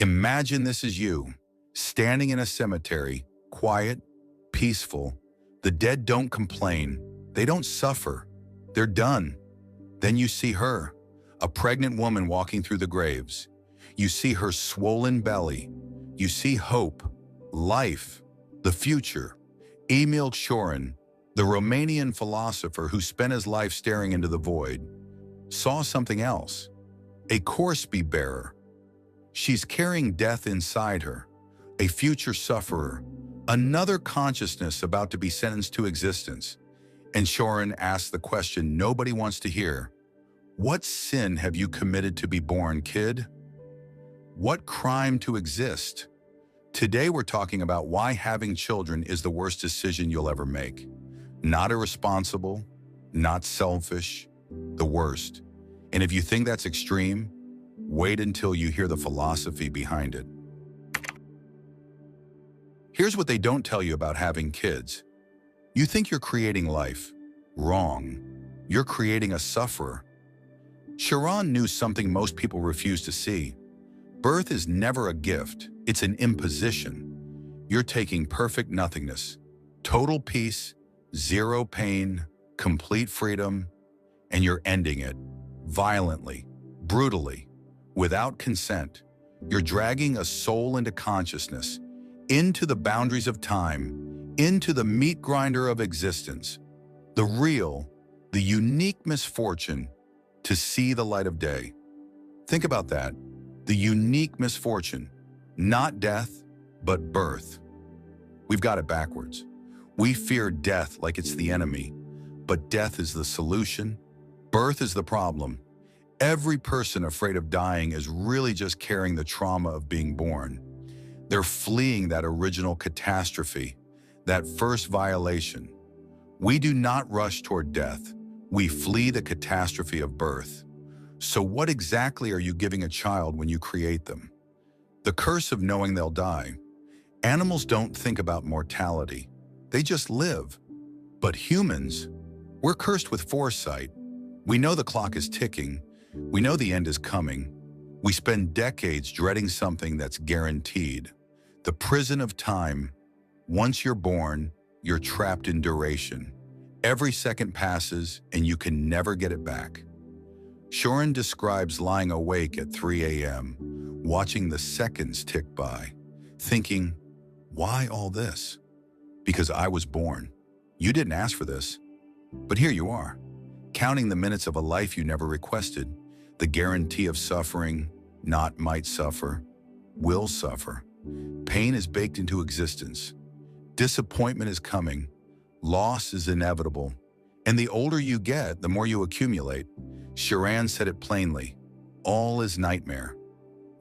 Imagine this is you, standing in a cemetery, quiet, peaceful. The dead don't complain. They don't suffer. They're done. Then you see her, a pregnant woman walking through the graves. You see her swollen belly. You see hope, life, the future. Emil Cioran, the Romanian philosopher who spent his life staring into the void, saw something else. A corpse bearer. She's carrying death inside her, a future sufferer, another consciousness about to be sentenced to existence. And Cioran asks the question nobody wants to hear. What sin have you committed to be born, kid? What crime to exist? Today we're talking about why having children is the worst decision you'll ever make. Not irresponsible, not selfish, the worst. And if you think that's extreme, wait until you hear the philosophy behind it. Here's what they don't tell you about having kids. You think you're creating life. Wrong. You're creating a sufferer. Cioran knew something most people refuse to see. Birth is never a gift, it's an imposition. You're taking perfect nothingness, total peace, zero pain, complete freedom, and you're ending it violently, brutally, without consent. You're dragging a soul into consciousness, into the boundaries of time, into the meat grinder of existence. The real, the unique misfortune to see the light of day. Think about that. The unique misfortune, not death, but birth. We've got it backwards. We fear death like it's the enemy, but death is the solution. Birth is the problem. Every person afraid of dying is really just carrying the trauma of being born. They're fleeing that original catastrophe, that first violation. We do not rush toward death. We flee the catastrophe of birth. So what exactly are you giving a child when you create them? The curse of knowing they'll die. Animals don't think about mortality. They just live. But humans, we're cursed with foresight. We know the clock is ticking. We know the end is coming. We spend decades dreading something that's guaranteed. The prison of time. Once you're born, you're trapped in duration. Every second passes and you can never get it back. Cioran describes lying awake at 3 a.m., watching the seconds tick by, thinking, why all this? Because I was born. You didn't ask for this. But here you are, counting the minutes of a life you never requested, the guarantee of suffering, not might suffer, will suffer. Pain is baked into existence. Disappointment is coming. Loss is inevitable. And the older you get, the more you accumulate. Cioran said it plainly. All is nightmare.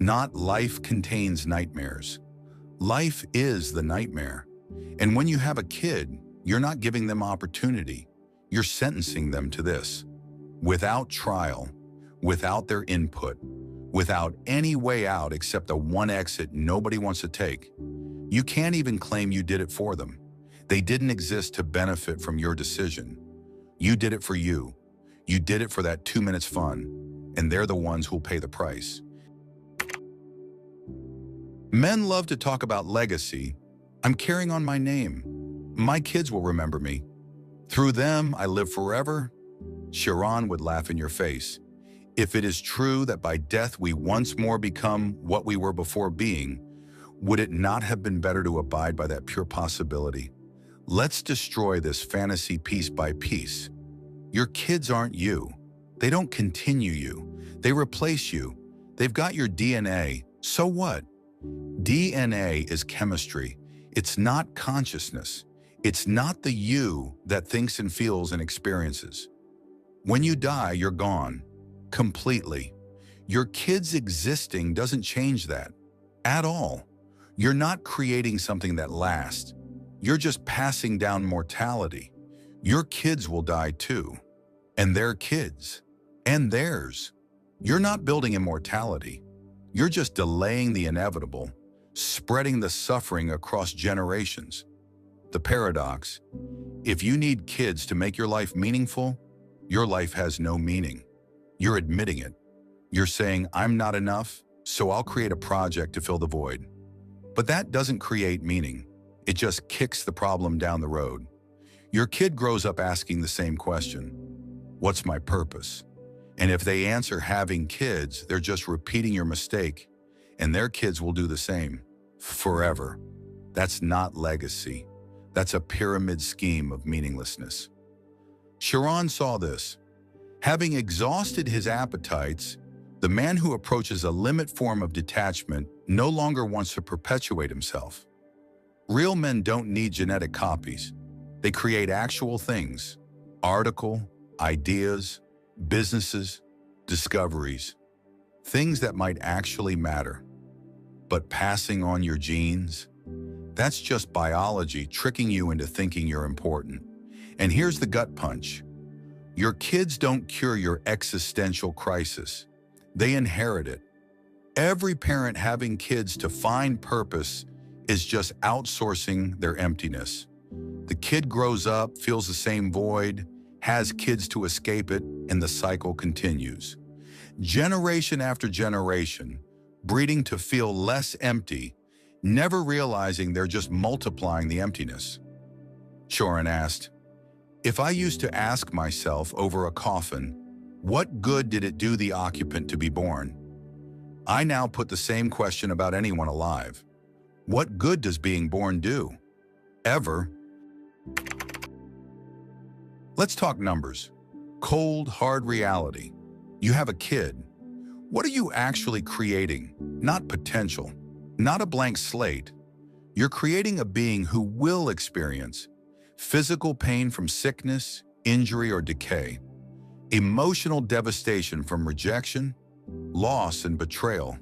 Not life contains nightmares. Life is the nightmare. And when you have a kid, you're not giving them opportunity. You're sentencing them to this. Without trial, without their input, without any way out except the one exit nobody wants to take. You can't even claim you did it for them. They didn't exist to benefit from your decision. You did it for you. You did it for that 2 minutes fun, and they're the ones who'll pay the price. Men love to talk about legacy. I'm carrying on my name. My kids will remember me. Through them, I live forever. Cioran would laugh in your face. If it is true that by death we once more become what we were before being, would it not have been better to abide by that pure possibility? Let's destroy this fantasy piece by piece. Your kids aren't you. They don't continue you. They replace you. They've got your DNA. So what? DNA is chemistry. It's not consciousness. It's not the you that thinks and feels and experiences. When you die, you're gone. Completely. Your kids existing doesn't change that. At all. You're not creating something that lasts. You're just passing down mortality. Your kids will die too. And their kids. And theirs. You're not building immortality. You're just delaying the inevitable, spreading the suffering across generations. The paradox: if you need kids to make your life meaningful, your life has no meaning. You're admitting it. You're saying, I'm not enough, so I'll create a project to fill the void. But that doesn't create meaning. It just kicks the problem down the road. Your kid grows up asking the same question: what's my purpose? And if they answer having kids, they're just repeating your mistake, and their kids will do the same. Forever. That's not legacy. That's a pyramid scheme of meaninglessness. Sharon saw this. Having exhausted his appetites, the man who approaches a limit form of detachment no longer wants to perpetuate himself. Real men don't need genetic copies. They create actual things: article, ideas, businesses, discoveries, things that might actually matter. But passing on your genes, that's just biology tricking you into thinking you're important. And here's the gut punch. Your kids don't cure your existential crisis. They inherit it. Every parent having kids to find purpose is just outsourcing their emptiness. The kid grows up, feels the same void, has kids to escape it, and the cycle continues. Generation after generation, breeding to feel less empty, never realizing they're just multiplying the emptiness. Sharon asked, if I used to ask myself over a coffin, what good did it do the occupant to be born? I now put the same question about anyone alive. What good does being born do? Ever? Let's talk numbers. Cold, hard reality. You have a kid. What are you actually creating? Not potential, not a blank slate. You're creating a being who will experience physical pain from sickness, injury, or decay, emotional devastation from rejection, loss, and betrayal,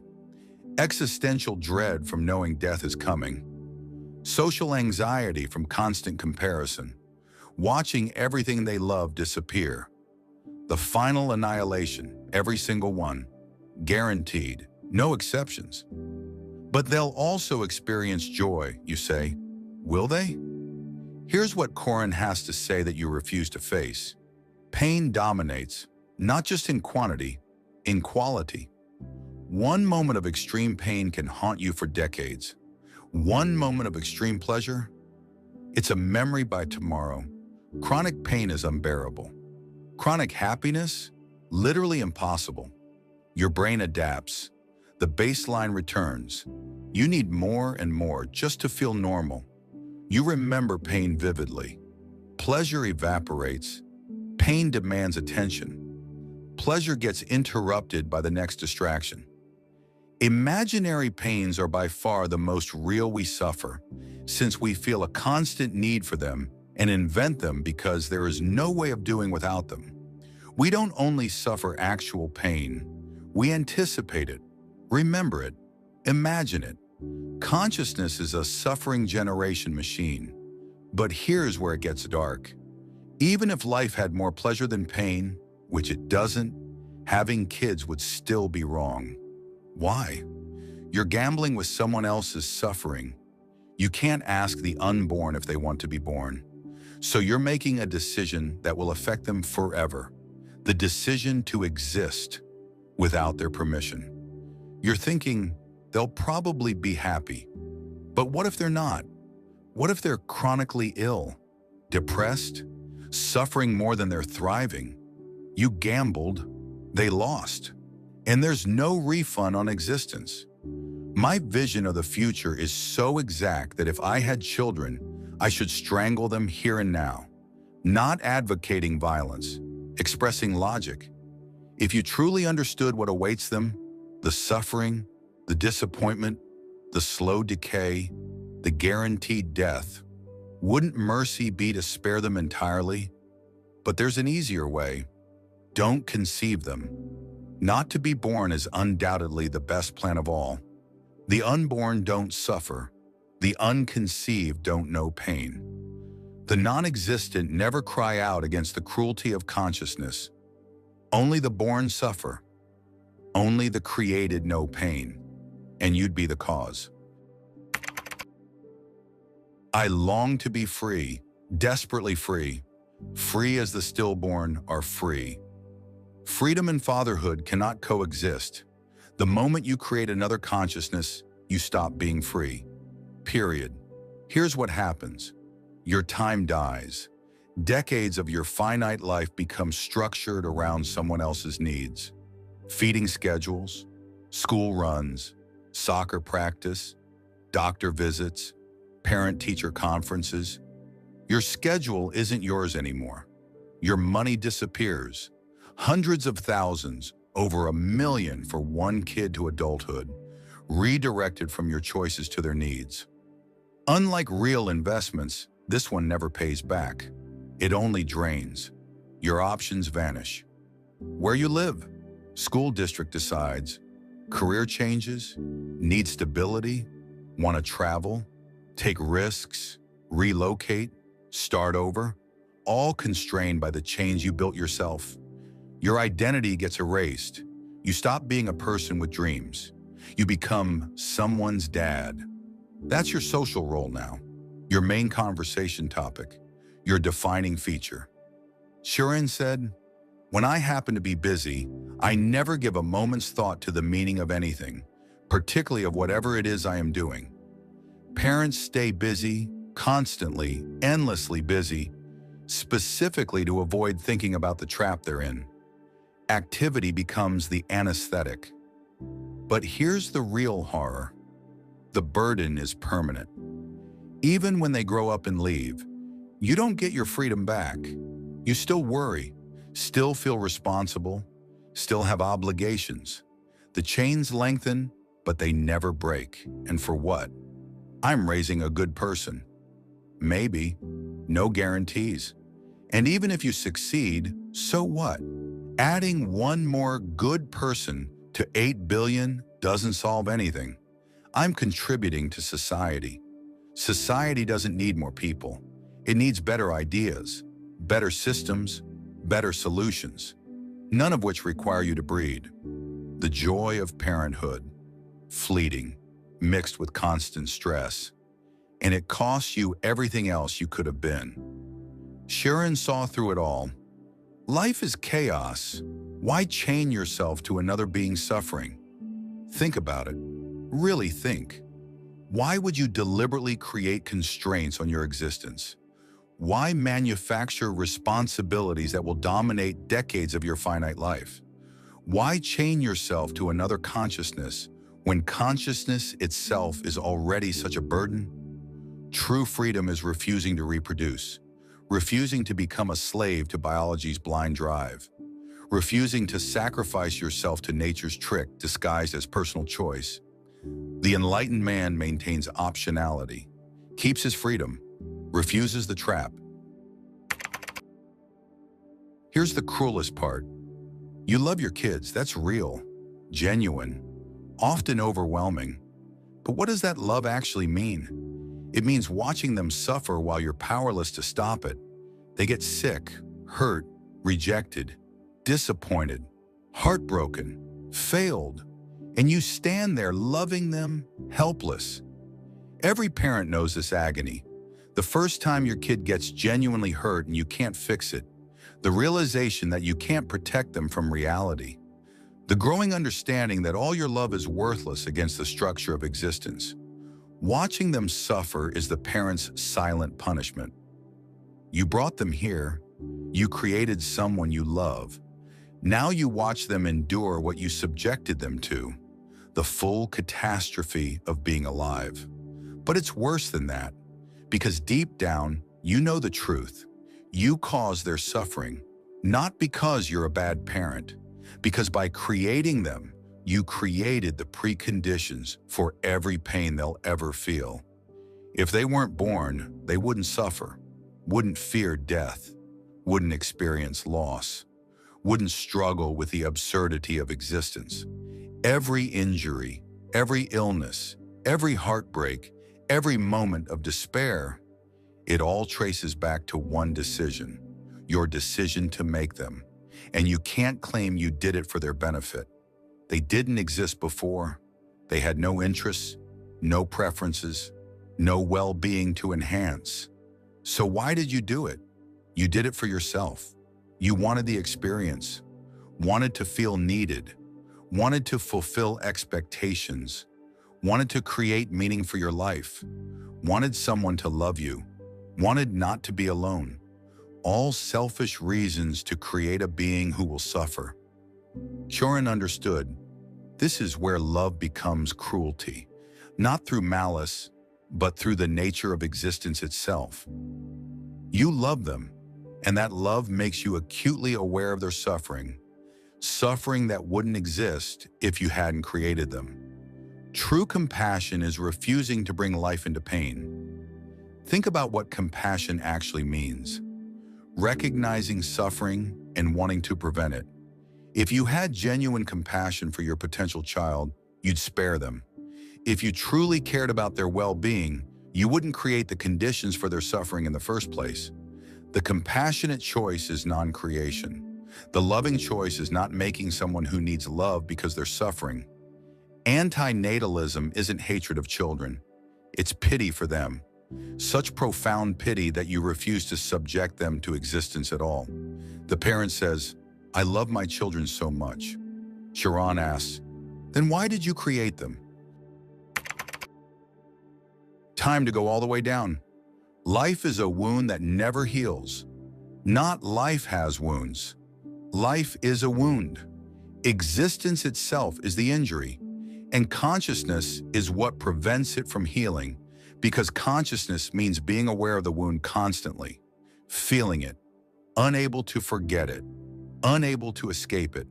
existential dread from knowing death is coming, social anxiety from constant comparison, watching everything they love disappear, the final annihilation, every single one, guaranteed, no exceptions. But they'll also experience joy, you say. Will they? Here's what Corin has to say that you refuse to face. Pain dominates, not just in quantity, in quality. One moment of extreme pain can haunt you for decades. One moment of extreme pleasure, it's a memory by tomorrow. Chronic pain is unbearable. Chronic happiness, literally impossible. Your brain adapts. The baseline returns. You need more and more just to feel normal. You remember pain vividly. Pleasure evaporates. Pain demands attention. Pleasure gets interrupted by the next distraction. Imaginary pains are by far the most real we suffer, since we feel a constant need for them and invent them because there is no way of doing without them. We don't only suffer actual pain, we anticipate it, remember it, imagine it. Consciousness is a suffering generation machine. But here's where it gets dark. Even if life had more pleasure than pain, which it doesn't, having kids would still be wrong. Why? You're gambling with someone else's suffering. You can't ask the unborn if they want to be born. So you're making a decision that will affect them forever. The decision to exist without their permission. You're thinking, they'll probably be happy. But what if they're not? What if they're chronically ill, depressed, suffering more than they're thriving? You gambled, they lost. And there's no refund on existence. My vision of the future is so exact that if I had children, I should strangle them here and now. Not advocating violence, expressing logic. If you truly understood what awaits them, the suffering, the disappointment, the slow decay, the guaranteed death, wouldn't mercy be to spare them entirely? But there's an easier way. Don't conceive them. Not to be born is undoubtedly the best plan of all. The unborn don't suffer. The unconceived don't know pain. The non-existent never cry out against the cruelty of consciousness. Only the born suffer. Only the created know pain. And you'd be the cause. I long to be free, desperately free. Free as the stillborn are free. Freedom and fatherhood cannot coexist. The moment you create another consciousness, you stop being free. Period. Here's what happens. Your time dies. Decades of your finite life become structured around someone else's needs. Feeding schedules, school runs, soccer practice, doctor visits, parent-teacher conferences. Your schedule isn't yours anymore. Your money disappears. Hundreds of thousands, over 1 million for one kid to adulthood, redirected from your choices to their needs. Unlike real investments, this one never pays back. It only drains. Your options vanish. Where you live, school district decides. Career changes, need stability, want to travel, take risks, relocate, start over, all constrained by the chains you built yourself. Your identity gets erased. You stop being a person with dreams. You become someone's dad. That's your social role now, your main conversation topic, your defining feature. Sharon said, "When I happen to be busy, I never give a moment's thought to the meaning of anything, particularly of whatever it is I am doing." Parents stay busy, constantly, endlessly busy, specifically to avoid thinking about the trap they're in. Activity becomes the anesthetic. But here's the real horror. The burden is permanent. Even when they grow up and leave, you don't get your freedom back. You still worry, still feel responsible, still have obligations. The chains lengthen, but they never break. And for what? I'm raising a good person. Maybe. No guarantees. And even if you succeed, so what? Adding one more good person to 8 billion doesn't solve anything. I'm contributing to society. Society doesn't need more people. It needs better ideas, better systems, better solutions, none of which require you to breed. The joy of parenthood, fleeting, mixed with constant stress, and it costs you everything else you could have been. Sharon saw through it all. Life is chaos. Why chain yourself to another being's suffering? Think about it. Really think. Why would you deliberately create constraints on your existence? Why manufacture responsibilities that will dominate decades of your finite life? Why chain yourself to another consciousness when consciousness itself is already such a burden? True freedom is refusing to reproduce, refusing to become a slave to biology's blind drive, refusing to sacrifice yourself to nature's trick disguised as personal choice. The enlightened man maintains optionality, keeps his freedom, refuses the trap. Here's the cruelest part. You love your kids, that's real, genuine, often overwhelming. But what does that love actually mean? It means watching them suffer while you're powerless to stop it. They get sick, hurt, rejected, disappointed, heartbroken, failed, and you stand there loving them, helpless. Every parent knows this agony. The first time your kid gets genuinely hurt and you can't fix it, the realization that you can't protect them from reality, the growing understanding that all your love is worthless against the structure of existence. Watching them suffer is the parent's silent punishment. You brought them here. You created someone you love. Now you watch them endure what you subjected them to, the full catastrophe of being alive. But it's worse than that, because deep down, you know the truth. You caused their suffering, not because you're a bad parent, because by creating them, you created the preconditions for every pain they'll ever feel. If they weren't born, they wouldn't suffer, wouldn't fear death, wouldn't experience loss, wouldn't struggle with the absurdity of existence. Every injury, every illness, every heartbreak, every moment of despair, it all traces back to one decision, your decision to make them. And you can't claim you did it for their benefit. They didn't exist before. They had no interests, no preferences, no well-being to enhance. So why did you do it? You did it for yourself. You wanted the experience, wanted to feel needed, wanted to fulfill expectations, wanted to create meaning for your life, wanted someone to love you, wanted not to be alone. All selfish reasons to create a being who will suffer. Chorin understood, this is where love becomes cruelty, not through malice, but through the nature of existence itself. You love them, and that love makes you acutely aware of their suffering, suffering that wouldn't exist if you hadn't created them. True compassion is refusing to bring life into pain. Think about what compassion actually means. Recognizing suffering and wanting to prevent it. If you had genuine compassion for your potential child, you'd spare them. If you truly cared about their well-being, you wouldn't create the conditions for their suffering in the first place. The compassionate choice is non-creation. The loving choice is not making someone who needs love because they're suffering. Antinatalism isn't hatred of children. It's pity for them. Such profound pity that you refuse to subject them to existence at all. The parent says, I love my children so much. Chorin asks, then why did you create them? Time to go all the way down. Life is a wound that never heals. Not life has wounds. Life is a wound. Existence itself is the injury, and consciousness is what prevents it from healing, because consciousness means being aware of the wound constantly, feeling it, unable to forget it, unable to escape it.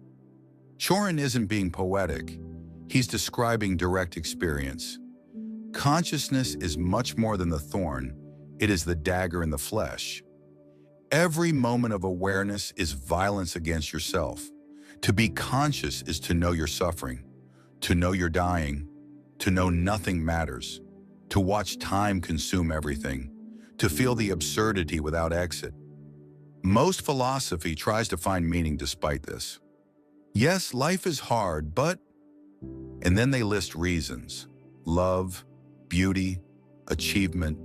Chorin isn't being poetic. He's describing direct experience. Consciousness is much more than the thorn. It is the dagger in the flesh. Every moment of awareness is violence against yourself. To be conscious is to know you're suffering, to know you're dying, to know nothing matters, to watch time consume everything, to feel the absurdity without exit. Most philosophy tries to find meaning despite this. Yes, life is hard, but... And then they list reasons. Love, beauty, achievement.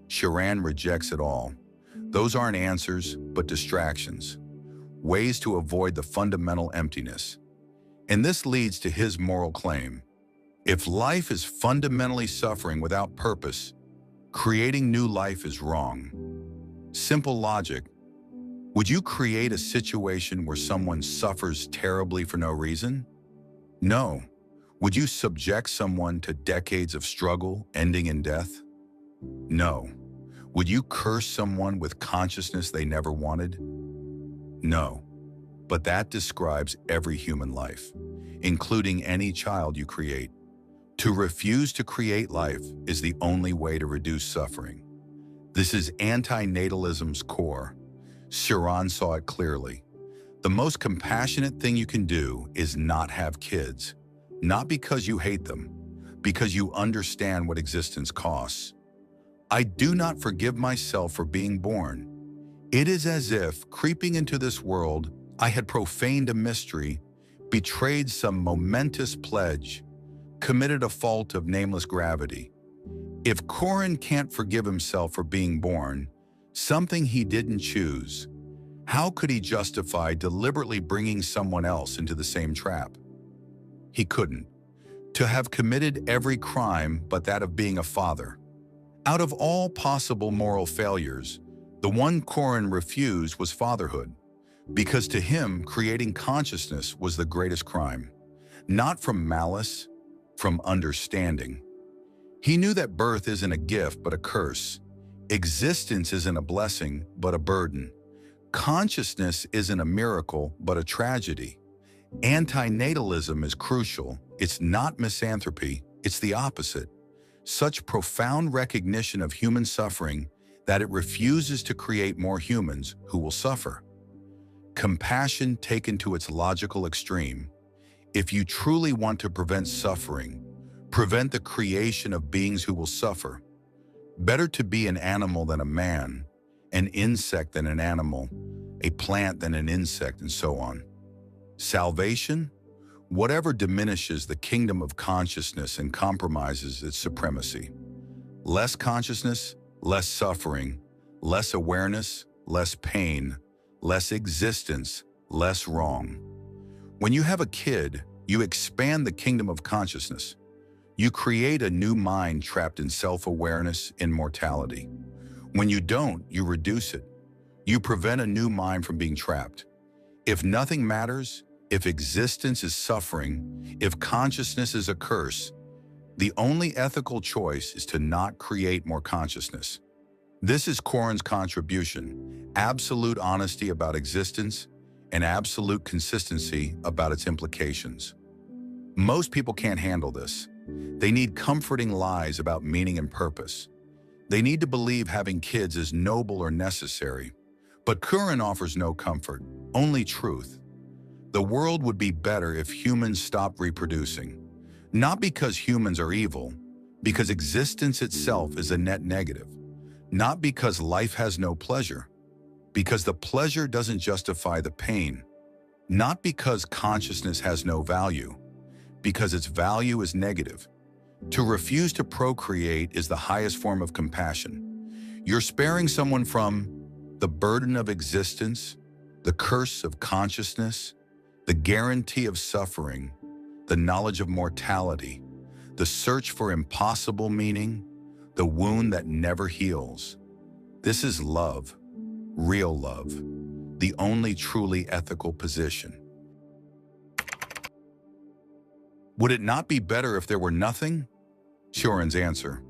Chorin rejects it all. Those aren't answers, but distractions. Ways to avoid the fundamental emptiness. And this leads to his moral claim. If life is fundamentally suffering without purpose, creating new life is wrong. Simple logic. Would you create a situation where someone suffers terribly for no reason? No. Would you subject someone to decades of struggle ending in death? No. Would you curse someone with consciousness they never wanted? No. But that describes every human life, including any child you create. To refuse to create life is the only way to reduce suffering. This is antinatalism's core. Chorin saw it clearly. The most compassionate thing you can do is not have kids, not because you hate them, because you understand what existence costs. I do not forgive myself for being born. It is as if, creeping into this world, I had profaned a mystery, betrayed some momentous pledge, committed a fault of nameless gravity. If Chorin can't forgive himself for being born, something he didn't choose, how could he justify deliberately bringing someone else into the same trap? He couldn't. To have committed every crime but that of being a father. Out of all possible moral failures, the one Chorin refused was fatherhood, because to him, creating consciousness was the greatest crime. Not from malice, from understanding. He knew that birth isn't a gift but a curse. Existence isn't a blessing but a burden. Consciousness isn't a miracle but a tragedy. Antinatalism is crucial. It's not misanthropy, it's the opposite. Such profound recognition of human suffering that it refuses to create more humans who will suffer. Compassion taken to its logical extreme. If you truly want to prevent suffering, prevent the creation of beings who will suffer. Better to be an animal than a man, an insect than an animal, a plant than an insect, and so on. Salvation? Whatever diminishes the kingdom of consciousness and compromises its supremacy. Less consciousness, less suffering, less awareness, less pain, less existence, less wrong. When you have a kid, You expand the kingdom of consciousness. You create a new mind trapped in self-awareness and mortality. When you don't, you reduce it. You prevent a new mind from being trapped. If nothing matters, if existence is suffering, if consciousness is a curse, the only ethical choice is to not create more consciousness. This is Corin's contribution: absolute honesty about existence and absolute consistency about its implications. Most people can't handle this. They need comforting lies about meaning and purpose. They need to believe having kids is noble or necessary. But Corin offers no comfort, only truth. The world would be better if humans stopped reproducing. Not because humans are evil, because existence itself is a net negative. Not because life has no pleasure, because the pleasure doesn't justify the pain. Not because consciousness has no value, because its value is negative. To refuse to procreate is the highest form of compassion. You're sparing someone from the burden of existence, the curse of consciousness, the guarantee of suffering, the knowledge of mortality, the search for impossible meaning, the wound that never heals. This is love, real love, the only truly ethical position. Would it not be better if there were nothing? Corin's answer: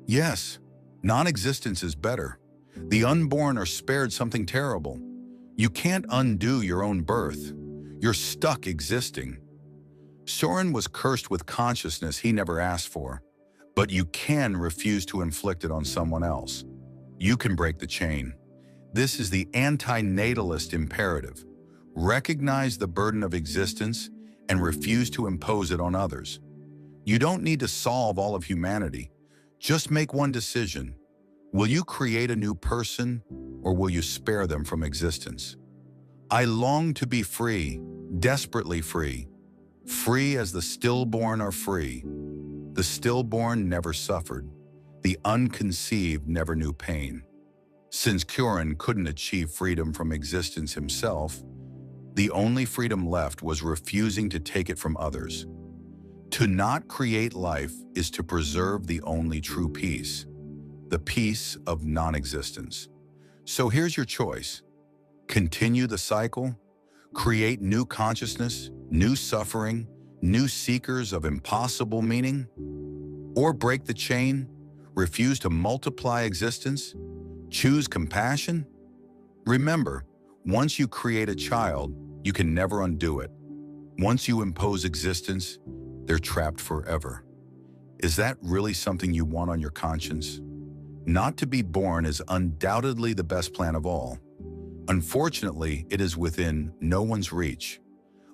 yes, non-existence is better. The unborn are spared something terrible. You can't undo your own birth. You're stuck existing. Corin was cursed with consciousness he never asked for, but you can refuse to inflict it on someone else. You can break the chain. This is the anti-natalist imperative. Recognize the burden of existence and refuse to impose it on others. You don't need to solve all of humanity. Just make one decision. Will you create a new person, or will you spare them from existence? I long to be free, desperately free. Free as the stillborn are free. The stillborn never suffered. The unconceived never knew pain. Since Corin couldn't achieve freedom from existence himself, the only freedom left was refusing to take it from others. To not create life is to preserve the only true peace, the peace of non-existence. So here's your choice. Continue the cycle, create new consciousness, new suffering, new seekers of impossible meaning, or break the chain, refuse to multiply existence, choose compassion. Remember, once you create a child, you can never undo it. Once you impose existence, they're trapped forever. Is that really something you want on your conscience? Not to be born is undoubtedly the best plan of all. Unfortunately, it is within no one's reach.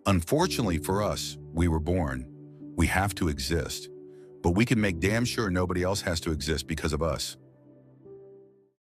Unfortunately for us, we were born. We have to exist. But we can make damn sure nobody else has to exist because of us.